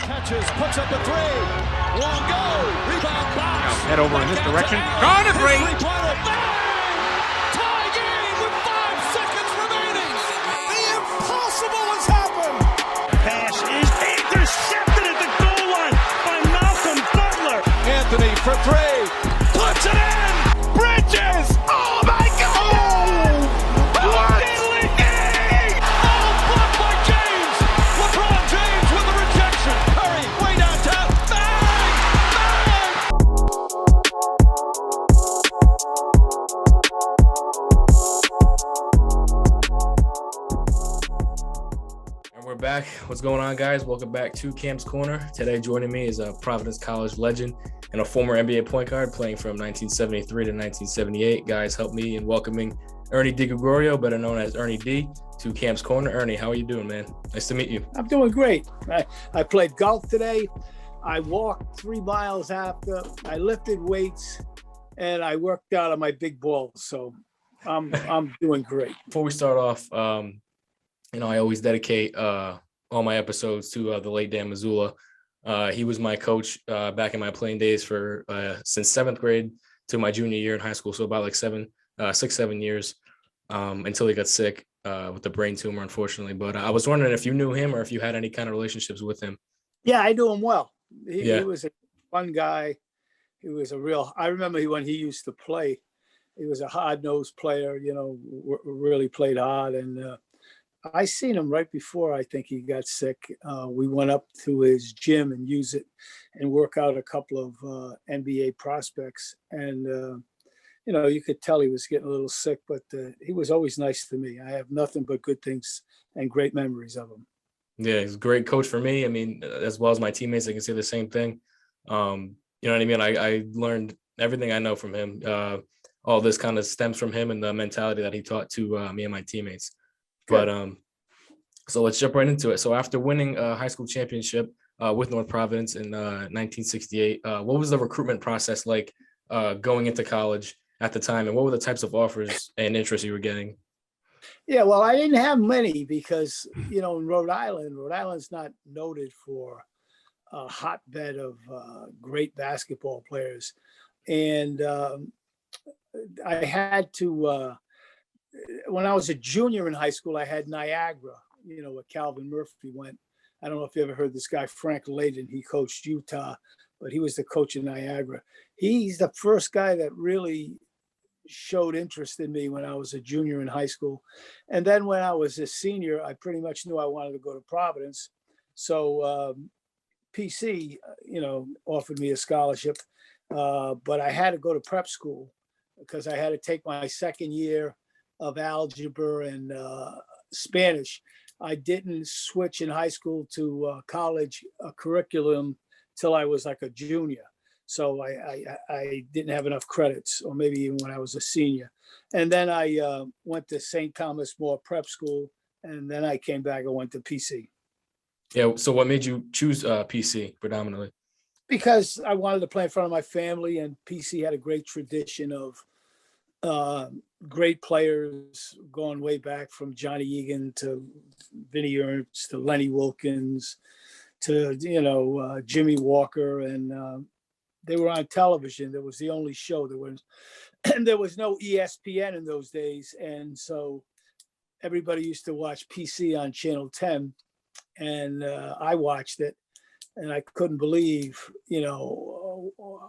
catches, puts up a three. One go. Rebound box. Now head over in this direction. Gone to three. Tie game with 5 seconds remaining. The impossible has happened. Pass is intercepted at the goal line by Malcolm Butler. Anthony for three. Puts it in. Bridges. Oh my God. Oh, what? Oh, blocked by James. LeBron James with the rejection. Curry way downtown. Bang! Bang! And we're back. What's going on, guys? Welcome back to Cam's Corner. Today joining me is a Providence College legend and a former NBA point guard playing from 1973 to 1978. Guys, help me in welcoming Ernie Digregorio, better known as Ernie D, to Cam's Corner. Ernie, how are you doing, man? Nice to meet you. I'm doing great. I played golf today. I walked 3 miles after. I lifted weights, and I worked out on my big balls. So I'm doing great. Before we start off, I always dedicate all my episodes to the late Dan Mazzulla. He was my coach back in my playing days for since 7th grade to my junior year in high school. So about like 7 years until he got sick with the brain tumor, unfortunately. But I was wondering if you knew him or if you had any kind of relationships with him. Yeah, I knew him well. He was a fun guy. He was I remember when he used to play, he was a hard-nosed player, really played hard. And I seen him right before I think he got sick. We went up to his gym and use it and work out a couple of NBA prospects. And, you could tell he was getting a little sick, but he was always nice to me. I have nothing but good things and great memories of him. Yeah, he's a great coach for me. I mean, as well as my teammates, I can say the same thing. You know what I mean? I learned everything I know from him. All this kind of stems from him and the mentality that he taught to me and my teammates. But so let's jump right into it. So after winning a high school championship with North Providence in 1968, what was the recruitment process like going into college at the time, and what were the types of offers and interest you were getting? Yeah, well, I didn't have many because, in Rhode Island's not noted for a hotbed of great basketball players. And I had to, when I was a junior in high school, I had Niagara, where Calvin Murphy went. I don't know if you ever heard this guy, Frank Layden. He coached Utah, but he was the coach in Niagara. He's the first guy that really showed interest in me when I was a junior in high school. And then when I was a senior, I pretty much knew I wanted to go to Providence. So PC, offered me a scholarship, but I had to go to prep school because I had to take my second year of algebra and Spanish. I didn't switch in high school to college curriculum till I was like a junior. So I didn't have enough credits, or maybe even when I was a senior. And then I went to St. Thomas More Prep School, and then I came back and went to PC. Yeah, so what made you choose PC predominantly? Because I wanted to play in front of my family, and PC had a great tradition of great players going way back from Johnny Egan to Vinnie Ernst to Lenny Wilkins to, Jimmy Walker. And they were on television. That was the only show. There was no ESPN in those days. And so everybody used to watch PC on Channel 10. And I watched it. And I couldn't believe,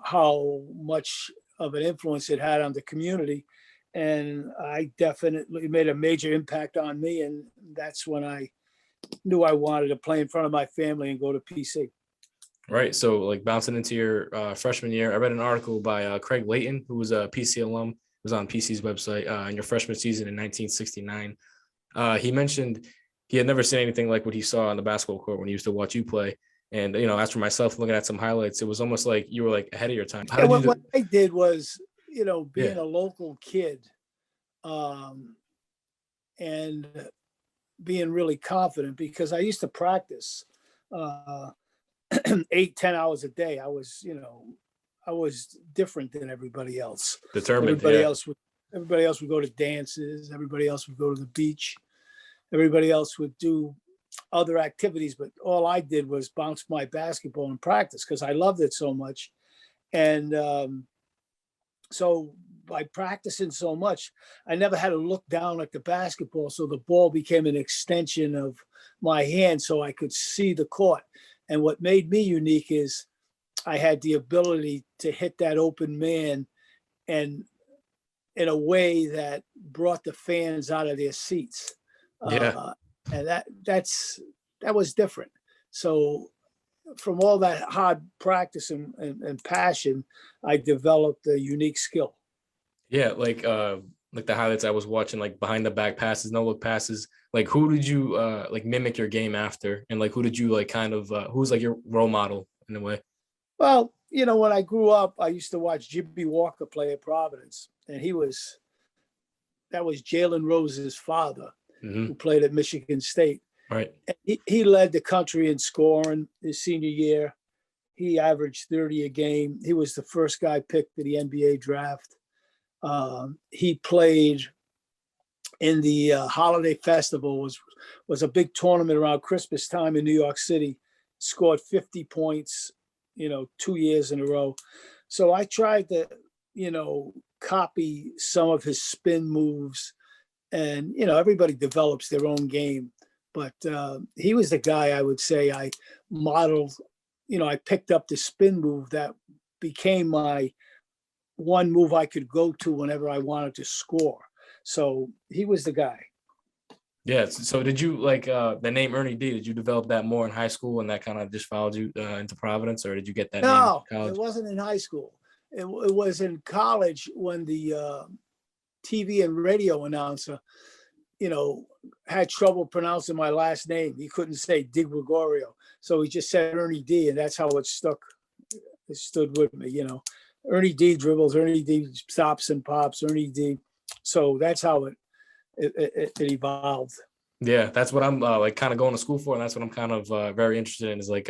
how much of an influence it had on the community. And I definitely made a major impact on me. And that's when I knew I wanted to play in front of my family and go to PC. Right. So like bouncing into your freshman year, I read an article by Craig Layton, who was a PC alum, was on PC's website in your freshman season in 1969. He mentioned he had never seen anything like what he saw on the basketball court when he used to watch you play. And, as for myself, looking at some highlights, it was almost like you were like ahead of your time. What I did was, being a local kid and being really confident, because I used to practice 8-10 hours a day. I was different than everybody else. Determined. Everybody else would go to dances. Everybody else would go to the beach. Everybody else would do other activities, but all I did was bounce my basketball in practice because I loved it so much. And so by practicing so much, I never had to look down at the basketball. So the ball became an extension of my hand so I could see the court. And what made me unique is I had the ability to hit that open man and in a way that brought the fans out of their seats. Yeah. And that was different. So from all that hard practice and passion, I developed a unique skill. Yeah, like the highlights I was watching, like behind the back passes, no look passes. Like who did you like mimic your game after, and like who did you like kind of who's like your role model in a way? Well, when I grew up, I used to watch Jimmy Walker play at Providence, and that was Jalen Rose's father, who played at Michigan State. Right. And he led the country in scoring his senior year. He averaged 30 a game. He was the first guy picked to the NBA draft. He played in the Holiday Festival, was a big tournament around Christmas time in New York City, scored 50 points, 2 years in a row. So I tried to, copy some of his spin moves, and, everybody develops their own game. But he was the guy I would say I modeled, I picked up the spin move that became my one move I could go to whenever I wanted to score. So he was the guy. Yeah. So did you like the name Ernie D? Did you develop that more in high school and that kind of just followed you into Providence, or did you get that name No, in college? it wasn't in high school. It was in college when the TV and radio announcer, had trouble pronouncing my last name. He couldn't say Digregorio. So he just said Ernie D, and that's how it stuck. It stood with me, Ernie D dribbles, Ernie D stops and pops, Ernie D. So that's how it evolved. Yeah, that's what I'm like kind of going to school for, and that's what I'm kind of very interested in is like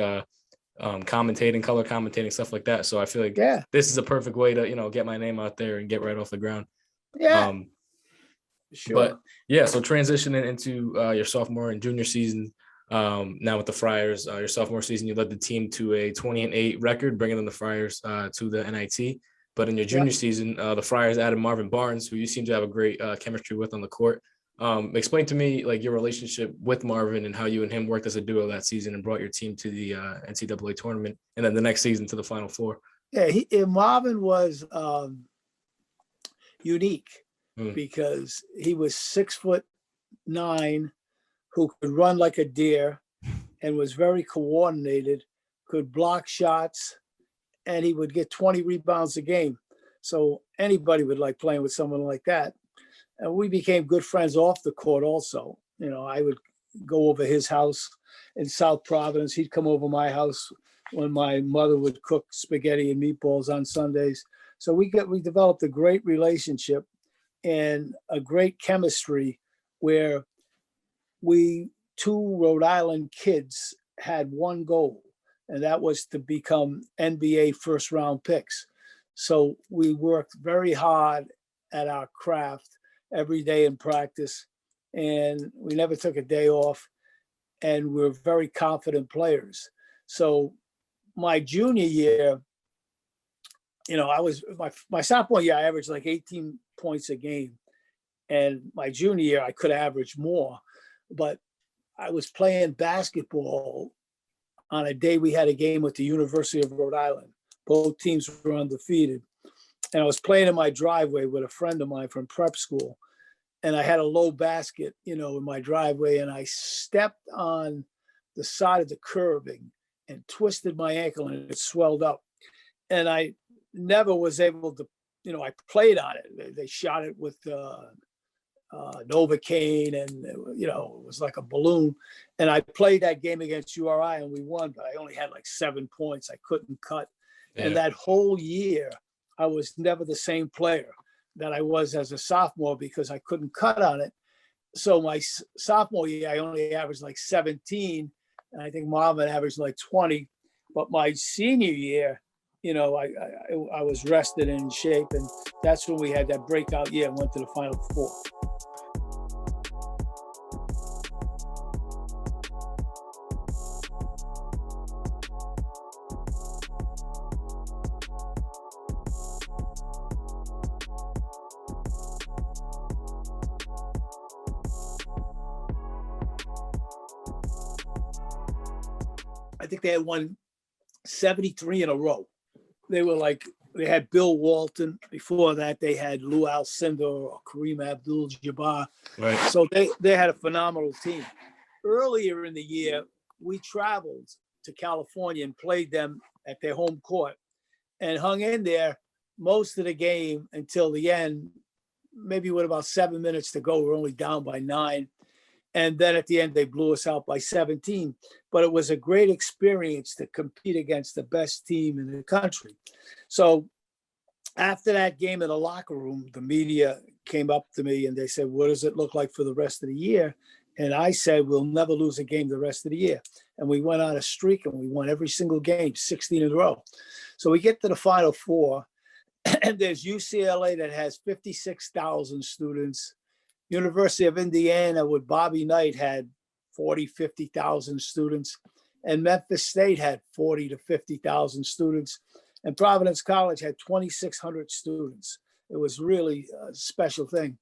commentating, color commentating, stuff like that. So I feel like this is a perfect way to get my name out there and get right off the ground. Yeah. Sure. But yeah, so transitioning into your sophomore and junior season, now with the Friars, your sophomore season, you led the team to a 20-8 record, bringing them the Friars to the NIT. But in your junior season, the Friars added Marvin Barnes, who you seem to have a great chemistry with on the court. Explain to me like your relationship with Marvin and how you and him worked as a duo that season and brought your team to the NCAA tournament, and then the next season to the Final Four. Yeah, Marvin was unique because he was 6'9", who could run like a deer and was very coordinated, could block shots, and he would get 20 rebounds a game. So anybody would like playing with someone like that. And we became good friends off the court also. I would go over his house in South Providence. He'd come over my house when my mother would cook spaghetti and meatballs on Sundays. So we developed a great relationship and a great chemistry where we two Rhode Island kids had one goal, and that was to become NBA first round picks. So we worked very hard at our craft every day in practice, and we never took a day off, and we're very confident players. So my junior year, I was my sophomore year, I averaged like 18 points a game. And my junior year, I could average more, but I was playing basketball on a day we had a game with the University of Rhode Island. Both teams were undefeated. And I was playing in my driveway with a friend of mine from prep school. And I had a low basket, in my driveway. And I stepped on the side of the curbing and twisted my ankle, and it swelled up. And I never was able to, I played on it. They shot it with Novocaine, and, it was like a balloon. And I played that game against URI and we won, but I only had like 7 points. I couldn't cut. Yeah. And that whole year, I was never the same player that I was as a sophomore because I couldn't cut on it. So my sophomore year, I only averaged like 17. And I think Marvin averaged like 20. But my senior year, I was rested and in shape. And that's when we had that breakout year and went to the Final Four. I think they had won 73 in a row. They were like, they had Bill Walton. Before that, they had Lou Alcindor or Kareem Abdul Jabbar. Right. So they had a phenomenal team. Earlier in the year, we traveled to California and played them at their home court and hung in there most of the game until the end, maybe with about 7 minutes to go. We're only down by 9. And then at the end, they blew us out by 17. But it was a great experience to compete against the best team in the country. So after that game in the locker room, the media came up to me and they said, what does it look like for the rest of the year? And I said, we'll never lose a game the rest of the year. And we went on a streak and we won every single game, 16 in a row. So we get to the Final Four, and there's UCLA that has 56,000 students. University of Indiana with Bobby Knight had 40, 50,000 students. And Memphis State had 40 to 50,000 students. And Providence College had 2,600 students. It was really a special thing.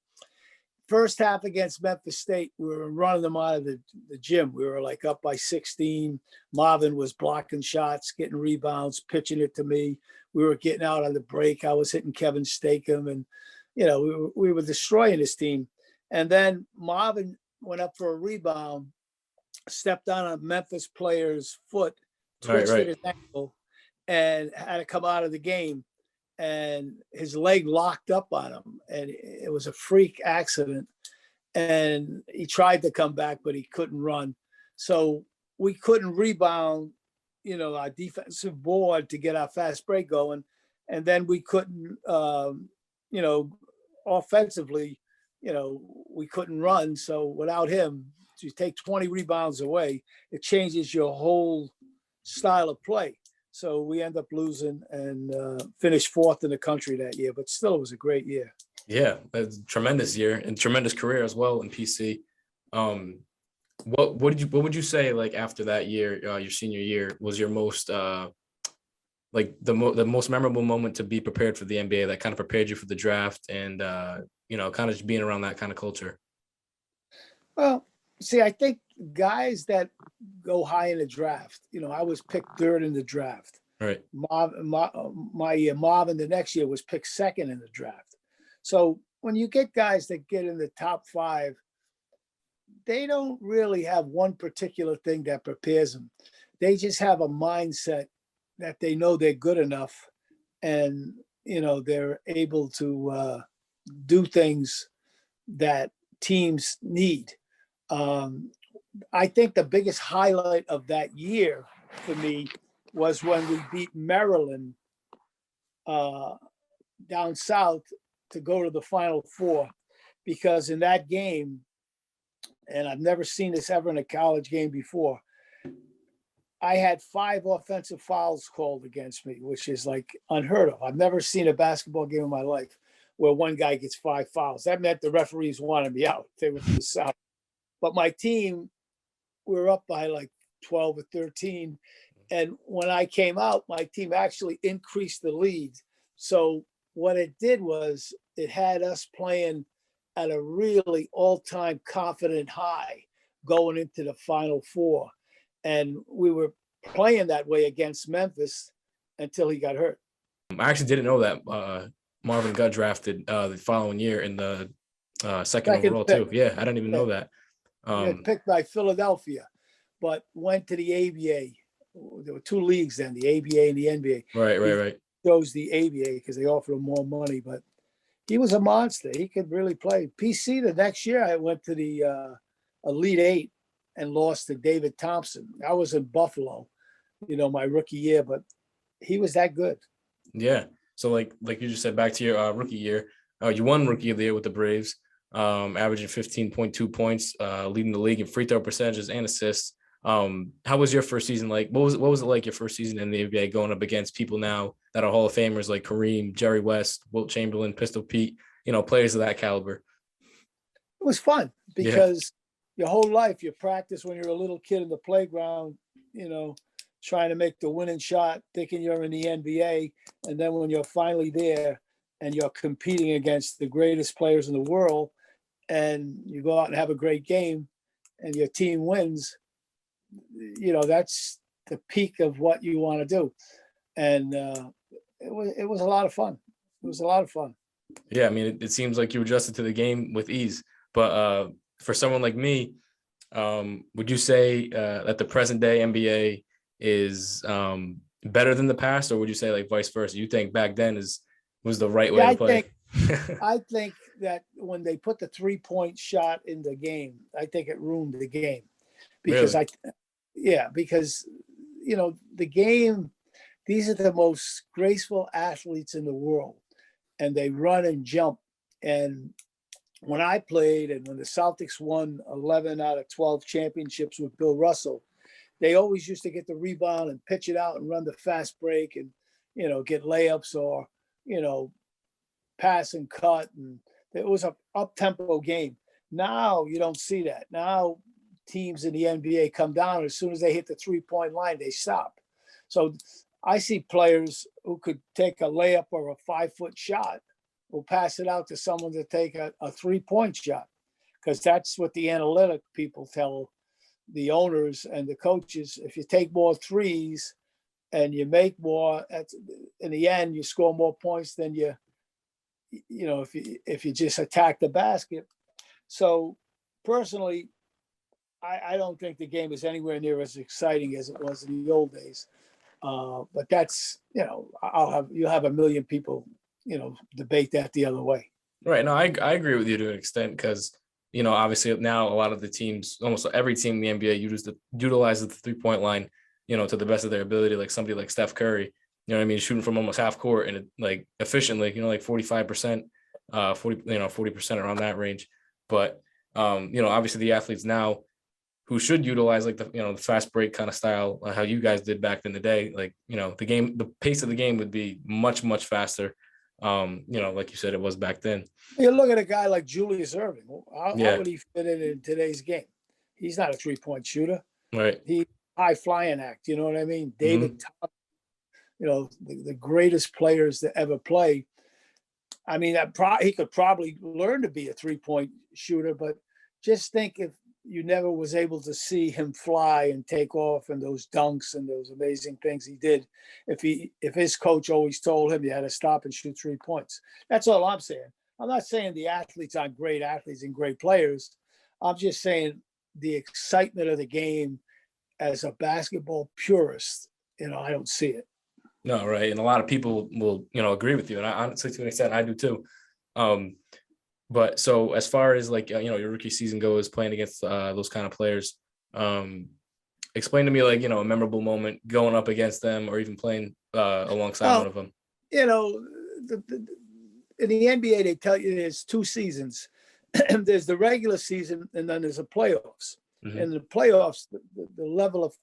First half against Memphis State, we were running them out of the gym. We were like up by 16. Marvin was blocking shots, getting rebounds, pitching it to me. We were getting out on the break. I was hitting Kevin Stakem, and we were destroying his team. And then Marvin went up for a rebound, stepped on a Memphis player's foot, twisted his ankle, and had to come out of the game. And his leg locked up on him, and it was a freak accident. And he tried to come back, but he couldn't run. So we couldn't rebound, our defensive board to get our fast break going. And then we couldn't, offensively, we couldn't run. So without him, to take 20 rebounds away, it changes your whole style of play. So we end up losing and finished 4th in the country that year, but still it was a great year. Yeah, that's a tremendous year and tremendous career as well in PC. What would you say, like, after that year, your senior year, was your most the most memorable moment to be prepared for the NBA that kind of prepared you for the draft and kind of just being around that kind of culture? Well, see, I think guys that go high in the draft, I was picked 3rd in the draft. Right. Marvin the next year was picked 2nd in the draft. So when you get guys that get in the top 5, they don't really have one particular thing that prepares them. They just have a mindset that they know they're good enough, and they're able to do things that teams need. I think the biggest highlight of that year for me was when we beat Maryland down south to go to the Final Four, because in that game, and I've never seen this ever in a college game before, I had 5 offensive fouls called against me, which is like unheard of. I've never seen a basketball game in my life where one guy gets 5 fouls. That meant the referees wanted me out. They were from the south. But my team, we were up by like 12 or 13. And when I came out, my team actually increased the lead. So what it did was it had us playing at a really all-time confident high going into the Final Four. And we were playing that way against Memphis until he got hurt. I actually didn't know that Marvin got drafted the following year in the second overall pick. too. Yeah, I didn't even know that. Picked by Philadelphia, but went to the ABA. There were 2 leagues then, the ABA and the NBA. Right. He chose the ABA because they offered him more money, but he was a monster. He could really play. PC the next year, I went to the Elite 8 and lost to David Thompson. I was in Buffalo, my rookie year, but he was that good. Yeah. So like you just said, back to your rookie year, you won Rookie of the Year with the Braves, averaging 15.2 points, leading the league in free throw percentages and assists. How was your first season like? What was it like your first season in the NBA, going up against people now that are Hall of Famers like Kareem, Jerry West, Wilt Chamberlain, Pistol Pete, players of that caliber? It was fun because your whole life you practice when you're a little kid in the playground, trying to make the winning shot, thinking you're in the NBA. And then when you're finally there and you're competing against the greatest players in the world, and you go out and have a great game and your team wins, that's the peak of what you want to do. And it was a lot of fun. It was a lot of fun. Yeah, I mean, it seems like you adjusted to the game with ease. But for someone like me, would you say that the present day NBA is better than the past, or would you say like vice versa? You think back then was the right way to play? I think that when they put the 3-point shot in the game, I think it ruined the game because Really? because the game, these are the most graceful athletes in the world, and they run and jump. And when I played and when the Celtics won 11 out of 12 championships with Bill Russell, they always used to get the rebound and pitch it out and run the fast break and, get layups or, pass and cut. And it was a up-tempo game. Now you don't see that. Now teams in the NBA come down, and as soon as they hit the 3-point line, they stop. So I see players who could take a layup or a 5-foot shot will pass it out to someone to take a 3-point shot, because that's what the analytic people tell the owners and the coaches. If you take more threes and you make more, in the end, you score more points than if you just attack the basket. So personally, I don't think the game is anywhere near as exciting as it was in the old days. But that's, you'll have a million people, debate that the other way. Right. No, I agree with you to an extent because, obviously now a lot of the teams, almost every team in the NBA utilizes the 3-point line, to the best of their ability. Like somebody like Steph Curry, shooting from almost half court and like efficiently, like 45%, 40% around that range. But, obviously the athletes now who should utilize like the fast break kind of style, how you guys did back in the day, like, the pace of the game would be much, much faster. Like you said, it was back then. You look at a guy like Julius Erving. How would he fit in today's game? He's not a 3-point shooter. Right. He high flying act. You know what I mean? David, the greatest players to ever play. I mean, he could probably learn to be a 3-point shooter, but just think if you never was able to see him fly and take off and those dunks and those amazing things he did, if his coach always told him you had to stop and shoot 3 points. That's all I'm saying. I'm not saying the athletes aren't great athletes and great players. I'm just saying the excitement of the game as a basketball purist, I don't see it. No, right. And a lot of people will, agree with you. And I honestly, to an extent, I do too. But so as far as like, your rookie season goes playing against those kind of players, explain to me like, a memorable moment going up against them or even playing alongside one of them. In the NBA, they tell you there's 2 seasons. There's the regular season and then there's the playoffs. Mm-hmm. And the playoffs, the level of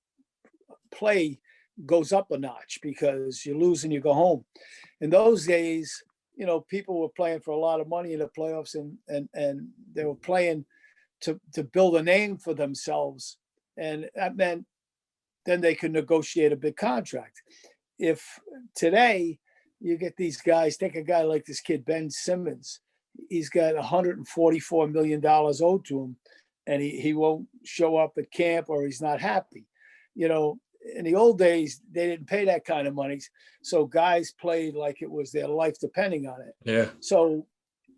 play goes up a notch because you lose and you go home. In those days, people were playing for a lot of money in the playoffs and they were playing to build a name for themselves. And that meant then they could negotiate a big contract. If today you get these guys, take a guy like this kid, Ben Simmons, he's got $144 million owed to him and he won't show up at camp or he's not happy. In the old days, they didn't pay that kind of money. So guys played like it was their life depending on it. Yeah. So,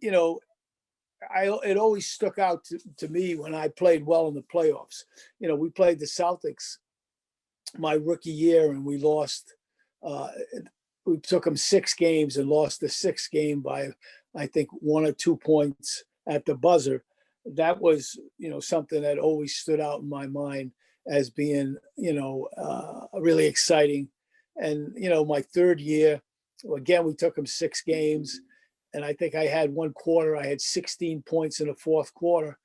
it always stuck out to me when I played well in the playoffs. We played the Celtics my rookie year and we lost. We took them 6 games and lost the 6th game by, I think, 1 or 2 points at the buzzer. That was, something that always stood out in my mind as being, really exciting. And, my 3rd year, again, we took them 6 games. And I think I had 1 quarter, I had 16 points in the 4th quarter.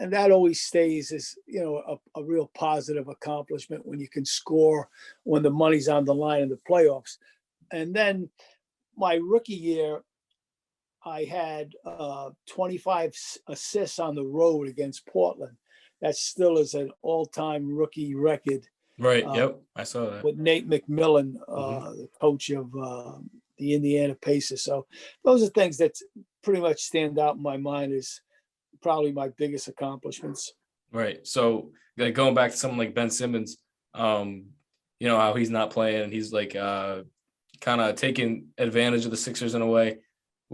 And that always stays as, a real positive accomplishment when you can score when the money's on the line in the playoffs. And then my rookie year, I had 25 assists on the road against Portland. That still is an all-time rookie record. Right. Yep. I saw that. With Nate McMillan, the coach of the Indiana Pacers. So those are things that pretty much stand out in my mind as probably my biggest accomplishments. Right. So like going back to someone like Ben Simmons, you know, how he's not playing and he's like kind of taking advantage of the Sixers in a way.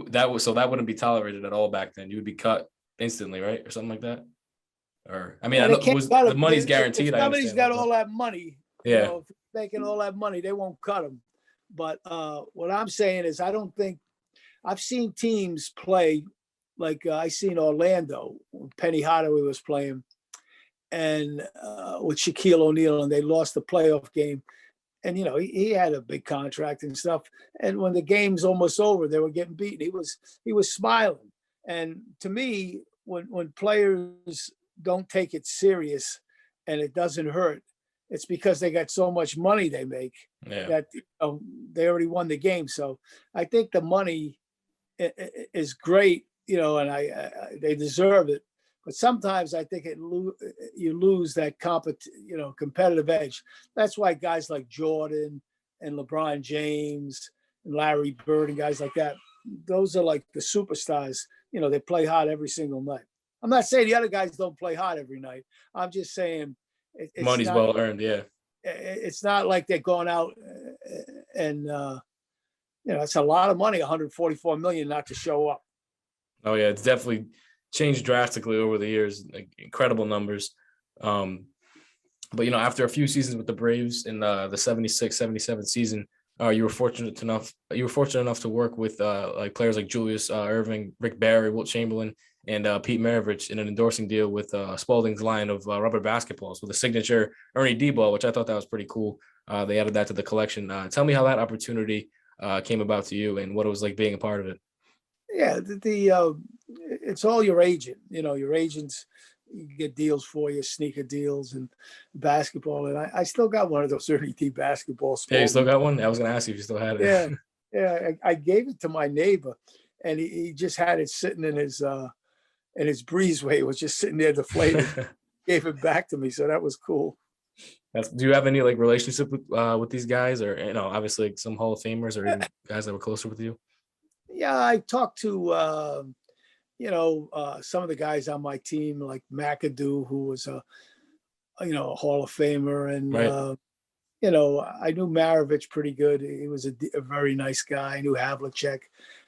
That wouldn't be tolerated at all back then. You would be cut instantly, right? Or something like that. Or I mean, I know the money's guaranteed. If somebody's got all that. that money, Yeah. you know, if they're making all that money, they won't cut him. But what I'm saying is, I don't think I've seen teams play like I seen Orlando when Penny Hardaway was playing, and with Shaquille O'Neal, and they lost the playoff game. And you know, he had a big contract and stuff. And when the game's almost over, they were getting beaten. He was smiling. And to me, when players don't take it serious and it doesn't hurt, it's because they got so much money they make that they already won the game. So I think the money is great, you know, and they deserve it. But sometimes I think you lose that competitive edge. That's why guys like Jordan and LeBron James and Larry Bird and guys like that, those are like the superstars. You know, they play hard every single night. I'm not saying the other guys don't play hard every night. I'm just saying it's money's well earned. Yeah, it's not like they're going out and you know, it's a lot of money, 144 million not to show up. Oh yeah, it's definitely changed drastically over the years, like incredible numbers. But you know, after a few seasons with the Braves in the 76-77 season, you were fortunate enough to work with like players like Julius Erving, Rick Barry, Wilt Chamberlain, and Pete Maravich in an endorsing deal with Spalding's line of rubber basketballs with a signature Ernie D ball, which I thought that was pretty cool. They added that to the collection. Tell me how that opportunity came about to you and what it was like being a part of it. Yeah, it's all your agent. You know, your agents get deals for you, sneaker deals and basketball. And I still got one of those Ernie D basketballs. Yeah, you still got one? I was going to ask you if you still had it. Yeah, yeah. I gave it to my neighbor, and he just had it sitting in his breezeway. It was just sitting there deflated. Gave it back to me, so that was cool. Do you have any like relationship with these guys, or you know, obviously like, some Hall of Famers or even guys that were closer with you? Yeah, I talked to some of the guys on my team, like McAdoo, who was a Hall of Famer, and right. I knew Maravich pretty good. He was a very nice guy. I knew Havlicek.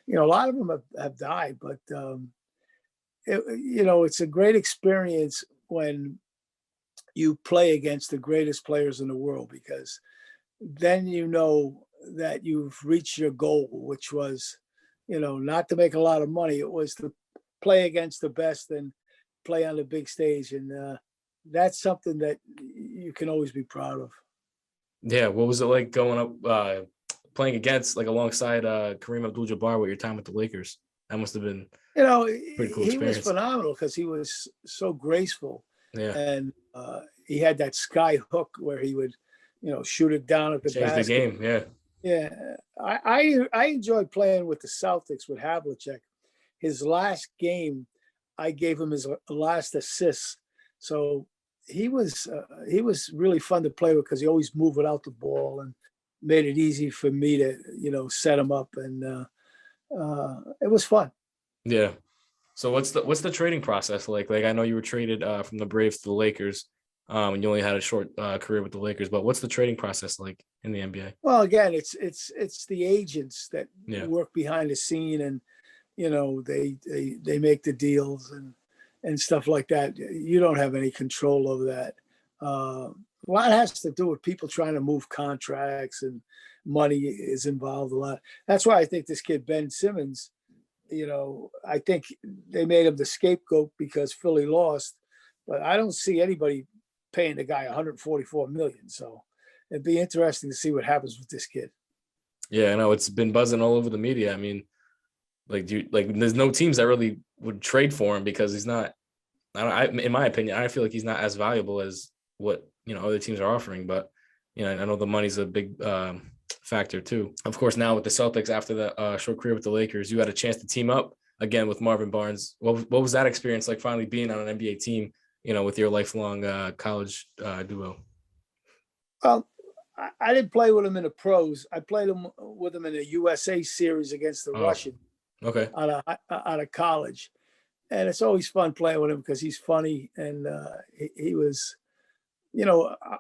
You know, a lot of them have died, but it's a great experience when you play against the greatest players in the world, because then you know that you've reached your goal, which was, not to make a lot of money. It was to play against the best and play on the big stage. And that's something that you can always be proud of. Yeah. What was it like going up, playing against, like alongside Kareem Abdul Jabbar with your time with the Lakers? That must have been pretty cool experience. He was phenomenal because he was so graceful. Yeah. And he had that sky hook where he would, shoot it down at the basket. Change the game. Yeah. Yeah. I enjoyed playing with the Celtics with Havlicek. His last game, I gave him his last assist. So he was really fun to play with because he always moved without the ball and made it easy for me to, set him up. And it was fun. Yeah. So what's the trading process like? Like, I know you were traded from the Braves to the Lakers, and you only had a short career with the Lakers, but what's the trading process like in the NBA? Well, again, it's the agents that work behind the scene, and they make the deals and stuff like that. You don't have any control over that. A lot has to do with people trying to move contracts, and money is involved a lot. That's why I think this kid Ben Simmons, I think they made him the scapegoat because Philly lost, but I don't see anybody paying the guy $144 million. So it'd be interesting to see what happens with this kid. Yeah, I know it's been buzzing all over the media. I mean, there's no teams that really would trade for him because he's not. In my opinion, I feel like he's not as valuable as what other teams are offering. But I know the money's a big factor too. Of course, now with the Celtics after the short career with the Lakers, you had a chance to team up again with Marvin Barnes. What was that experience like, finally being on an NBA team, with your lifelong college duo? Well, I didn't play with him in the pros. I played with him in a USA series against the Russian. Okay. Out of college, and it's always fun playing with him because he's funny, and he was,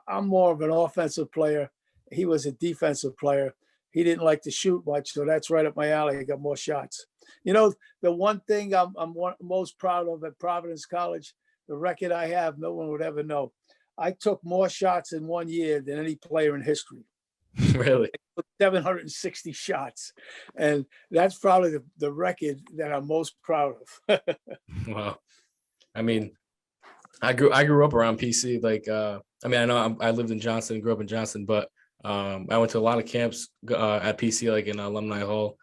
I'm more of an offensive player. he was a defensive player. He didn't like to shoot much, so that's right up my alley. I got more shots. You know, the one thing I'm most proud of at Providence College, the record I have, no one would ever know. I took more shots in 1 year than any player in history. Really? 760 shots. And that's probably the record that I'm most proud of. Wow. I mean, I grew up around PC. Like, I mean, I know I lived in Johnston, grew up in Johnston, but I went to a lot of camps at PC, like in Alumni Hall,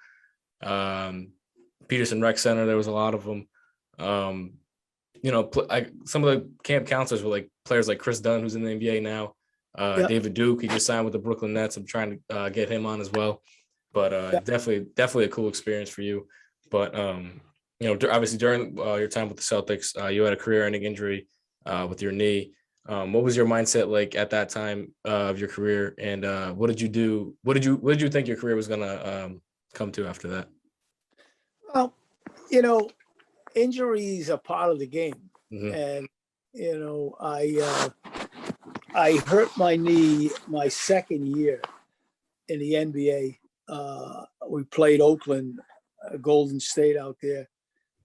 Peterson Rec Center. There was a lot of them. You know, some of the camp counselors were like players like Chris Dunn, who's in the NBA now. David Duke, he just signed with the Brooklyn Nets. I'm trying to get him on as well. But definitely a cool experience for you. But you know, obviously during your time with the Celtics, you had a career-ending injury with your knee. What was your mindset like at that time of your career, and what did you do? What did you think your career was gonna come to after that? Well, you know, injuries are part of the game, Mm-hmm. and you know, I hurt my knee my second year in the NBA. We played Oakland, Golden State out there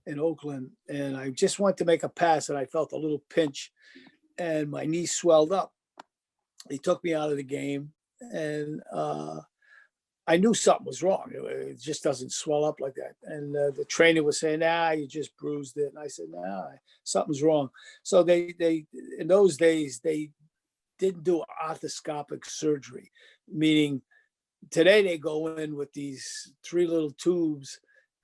in Oakland, and I just went to make a pass, and I felt a little pinch, and my knee swelled up. He took me out of the game, and I knew something was wrong. It just doesn't swell up like that. And the trainer was saying, "Nah, you just bruised it." And I said, "Nah, something's wrong." So they in those days they didn't do arthroscopic surgery, meaning today they go in with these 3 little tubes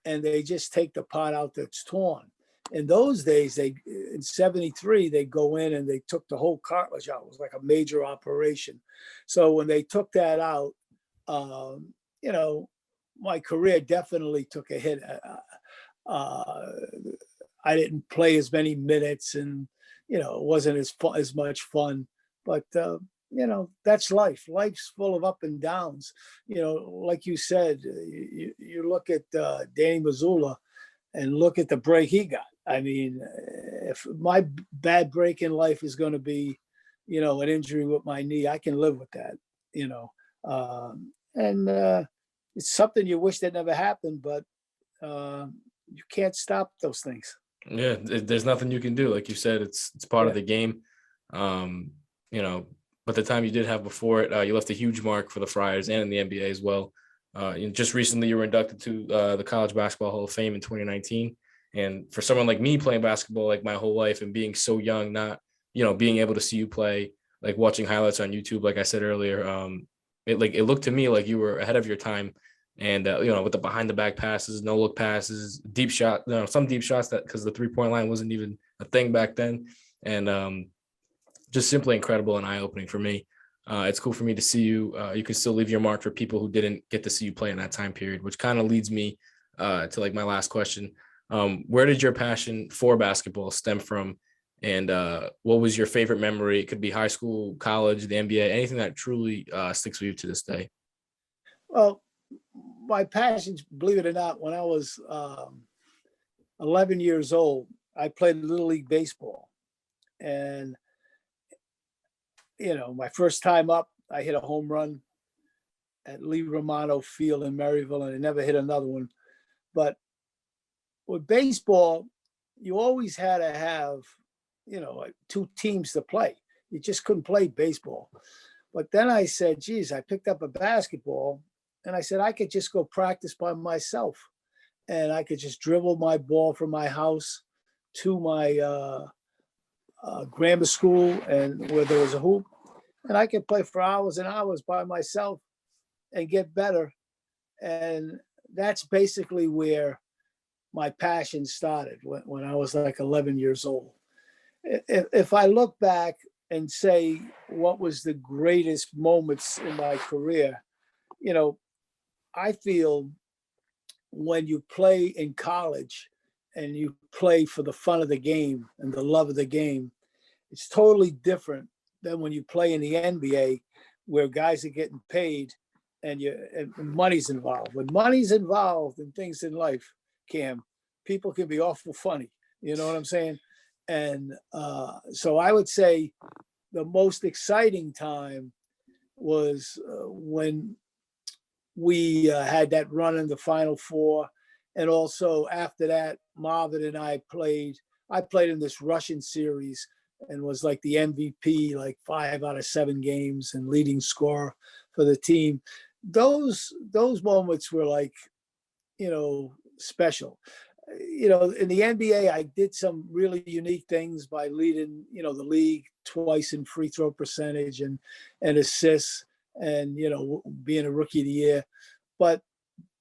and they just take the part out that's torn. In those days, in 73, they go in and they took the whole cartilage out. It was like a major operation. So when they took that out, you know, my career definitely took a hit. I didn't play as many minutes, and you know, it wasn't as much fun. But you know, that's life. Life's full of up and downs. You know, like you said, you look at Danny Mazzulla and look at the break he got. I mean, if my bad break in life is going to be, you know, an injury with my knee, I can live with that. You know, and it's something you wish that never happened, but you can't stop those things. Yeah, there's nothing you can do. Like you said, it's part of the game. You know, but the time you did have before it, you left a huge mark for the Friars and in the NBA as well. Just recently, you were inducted to the College Basketball Hall of Fame in 2019. And for someone like me playing basketball like my whole life and being so young, not, you know, being able to see you play, like watching highlights on YouTube, like I said earlier, it looked to me like you were ahead of your time. And, you know, with the behind the back passes, no look passes, deep shot, you know, some deep shots that because the 3-point line wasn't even a thing back then. And just simply incredible and eye opening for me. It's cool for me to see you. You can still leave your mark for people who didn't get to see you play in that time period, which kind of leads me to like my last question. Where did your passion for basketball stem from? And what was your favorite memory? It could be high school, college, the NBA, anything that truly sticks with you to this day. Well, my passions, believe it or not, when I was 11 years old, I played Little League Baseball. And, you know, my first time up, I hit a home run at Lee Romano Field in Maryville, and I never hit another one. But with baseball, you always had to have, you know, like 2 teams to play. You just couldn't play baseball. But then I said, geez, I picked up a basketball, and I said, I could just go practice by myself. And I could just dribble my ball from my house to my grammar school, and where there was a hoop. And I could play for hours and hours by myself and get better. And that's basically where my passion started, when I was like 11 years old. If I look back and say what was the greatest moments in my career, you know, I feel when you play in college and you play for the fun of the game and the love of the game, it's totally different than when you play in the NBA, where guys are getting paid and money's involved. When money's involved in things in life, Cam, people can be awful funny. You know what I'm saying? And so I would say the most exciting time was when we had that run in the Final Four. And also after that, Marvin and I played in this Russian series and was like the MVP, like 5 out of 7 games and leading scorer for the team. Those moments were like, special. In the NBA, I did some really unique things by leading, the league twice in free throw percentage and assists and, being a rookie of the year. But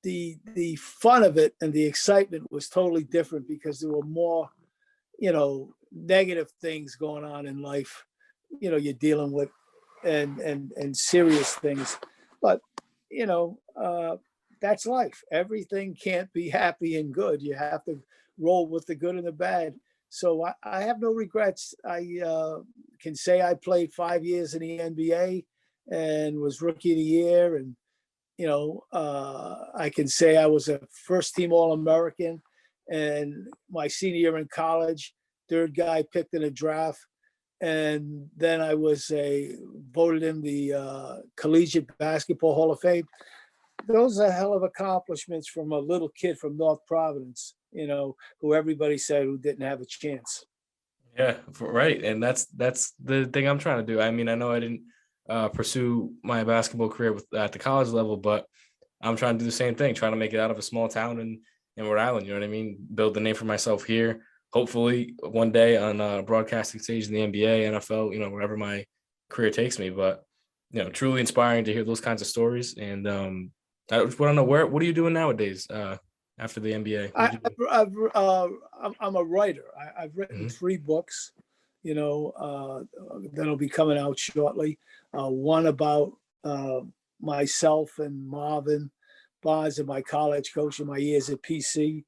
the fun of it and the excitement was totally different because there were more, negative things going on in life, you're dealing with and serious things. But, that's life. Everything can't be happy and good. You have to roll with the good and the bad. So I have no regrets. I can say I played 5 years in the NBA and was rookie of the year. And, I can say I was a first team All-American and my senior year in college, 3rd guy picked in a draft. And then I was voted in the Collegiate Basketball Hall of Fame. Those are hell of accomplishments from a little kid from North Providence, who everybody said who didn't have a chance. Yeah, right. And that's the thing I'm trying to do. I mean, I know I didn't pursue my basketball career at the college level, but I'm trying to do the same thing, trying to make it out of a small town in Rhode Island. You know what I mean? Build the name for myself here. Hopefully one day on a broadcasting stage in the NBA, NFL, wherever my career takes me. But, truly inspiring to hear those kinds of stories. And I just want to know what are you doing nowadays after the NBA? I'm a writer. I've written 3 books, that'll be coming out shortly. One about myself and Marvin Bonds and my college coach and my years at PC.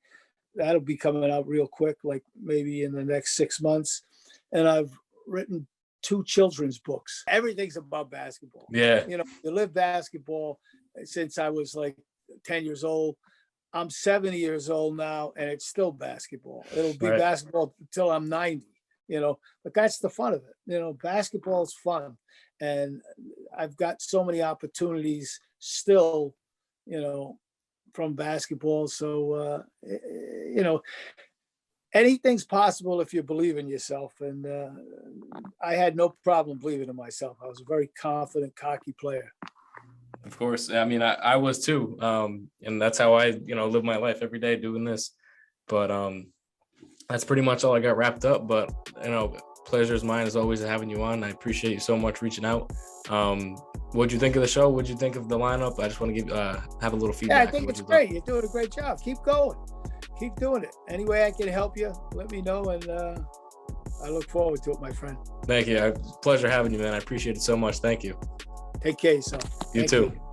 That'll be coming out real quick, like maybe in the next 6 months. And I've written 2 children's books. Everything's about basketball. Yeah. You live basketball since I was like 10 years old. I'm 70 years old now, and it's still basketball. It'll be basketball until I'm 90, but that's the fun of it. Basketball is fun. And I've got so many opportunities still, from basketball. So, anything's possible if you believe in yourself. And I had no problem believing in myself. I was a very confident, cocky player. Of course. I mean, I was too. And that's how I, live my life every day doing this. But that's pretty much all I got wrapped up. But, pleasure is mine as always having you on. I appreciate you so much reaching out. What'd you think of the show? What'd you think of the lineup? I just want to have a little feedback. Yeah, I think it's great. You're doing a great job. Keep going. Keep doing it. Any way I can help you, let me know. And I look forward to it, my friend. Thank you. Pleasure having you, man. I appreciate it so much. Thank you. Take care of yourself. You Thank too. You.